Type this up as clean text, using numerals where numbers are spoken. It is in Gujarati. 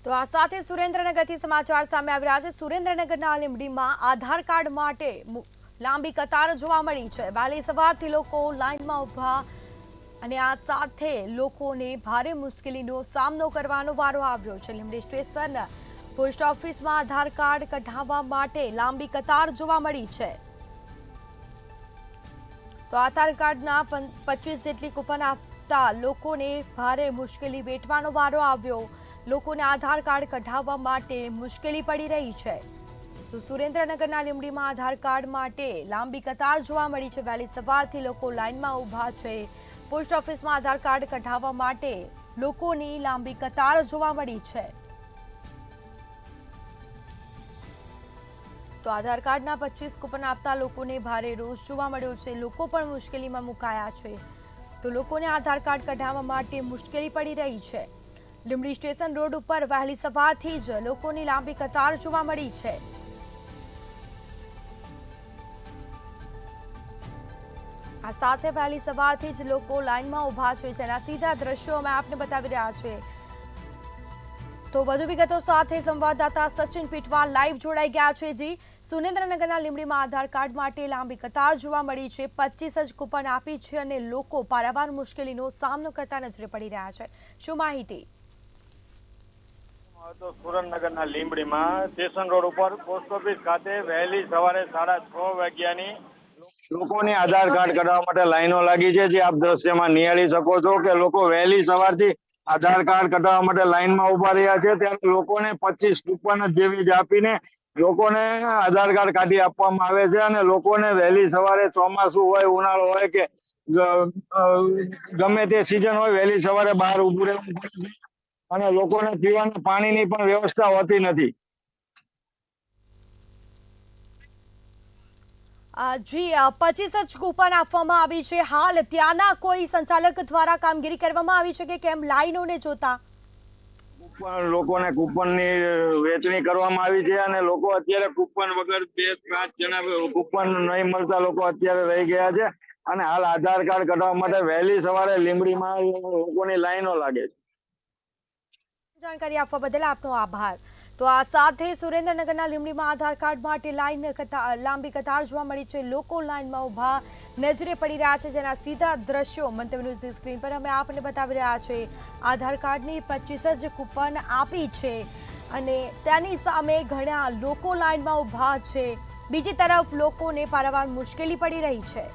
તો આ સાથે સુરેન્દ્રનગરથી સમાચાર સામે આવી રહ્યા છે। સુરેન્દ્રનગરના લીંબડીમાં આધાર કાર્ડ માટે લાંબી કતાર જોવા મળી છે। વહેલી સવારથી લોકો લાઇનમાં ઊભા અને આ સાથે લોકોને ભારે મુશ્કેલીનો સામનો કરવાનો વારો આવ્યો છે। લીંબડી સ્ટેશન પોસ્ટ ઓફિસમાં આધાર કાર્ડ કઢાવવા માટે લાંબી કતાર જોવા મળી છે। તો આધાર કાર્ડના 25 જેટલી કૂપન આપતા લોકોને ભારે મુશ્કેલી વેઠવાનો વારો આવ્યો। લોકોને આધાર કાર્ડ કઢાવવા માટે મુશ્કેલી પડી રહી છે। તો સુરેન્દ્રનગરના લીંબડીમાં આધાર કાર્ડ માટે લાંબી કતાર જોવા મળી છે। વહેલી સવારથી લોકો લાઇનમાં ઊભા છે। પોસ્ટ ઓફિસમાં આધાર કાર્ડ કઢાવવા માટે લોકોની લાંબી કતાર જોવા મળી છે। તો આધાર કાર્ડના 25 કૂપન આપતા લોકોને ભારે રોષ જોવા મળ્યો છે। લોકો પણ મુશ્કેલીમાં મુકાયા છે। તો લોકોને આધાર કાર્ડ કઢાવવા માટે મુશ્કેલી પડી રહી છે। લીંબડી સ્ટેશન રોડ ઉપર વહેલી સવારથી જ લોકોની લાંબી કતાર જોવા મળી છે। આ સાથે વહેલી સવારથી જ લોકો લાઇનમાં ઊભા છે, જેના સીધા દ્રશ્યો અમે આપને બતાવી રહ્યા છે। તો વધુ વિગતો સાથે સંવાદદાતા સચિન પીટવા લાઈવ જોડાઈ ગયા છે। જી, સુરેન્દ્રનગરના લીંબડીમાં આધાર કાર્ડ માટે લાંબી કતાર જોવા મળી છે। 25 જ કૂપન આપી છે અને લોકો પારાવાર મુશ્કેલીનો સામનો કરતા નજરે પડી રહ્યા છે। શું માહિતી? તો સુરેન્દ્રનગરના લીંબડીમાં સ્ટેશન રોડ ઉપર પોસ્ટ ઓફિસ ખાતે વહેલી સવારે 6:30 વાગ્યાની લોકોની આધાર કાર્ડ કઢાવવા માટે લાઈનો લાગી છે। જે આપ દ્રશ્યમાં નિહાળી શકો છો કે લોકો વહેલી સવારથી આધાર કાર્ડ કઢાવવા માટે લાઈનમાં ઉભા રહ્યા છે। ત્યારે લોકોને 25 કૂપન જેવી જ આપીને લોકોને આધાર કાર્ડ કાઢી આપવામાં આવે છે અને લોકોને વહેલી સવારે ચોમાસું હોય, ઉનાળો હોય કે ગમે તે સિઝન હોય, વહેલી સવારે બહાર ઊભું રહેવું પડે છે અને લોકોને પીવાના પાણીની પણ વ્યવસ્થા હોતી નથી। જી, 25 જ કૂપન આપવામાં આવી છે। હાલ ત્યાંના કોઈ સંચાલક દ્વારા કામગીરી કરવામાં આવી છે કે કેમ લાઈનોને જોતા? લોકોને કૂપનની વેચણી કરવામાં આવી છે અને લોકો અત્યારે કૂપન વગર 2-5 જણા કૂપન નહીં મળતા લોકો અત્યારે રહી ગયા છે અને હાલ આધાર કાર્ડ કઢાવવા માટે વહેલી સવારે લીંબડીમાં લોકોની લાઈનો લાગે છે। જાણકારી આપવા બદલ આપનો આભાર। તો આ સાથે સુરેન્દ્રનગરના લીંબડીમાં આધાર કાર્ડ માટે લાંબી કતાર જોવા મળી છે। લોકો લાઇનમાં ઊભા નજરે પડી રહ્યા છે, જેના સીધા દ્રશ્યો મંતવ્ય ન્યૂઝની સ્ક્રીન પર અમે આપને બતાવી રહ્યા છે। આધાર કાર્ડની 25 જ કૂપન આપી છે અને તેની સામે ઘણા લોકો લાઇનમાં ઊભા છે। બીજી તરફ લોકોને પારાવાર મુશ્કેલી પડી રહી છે।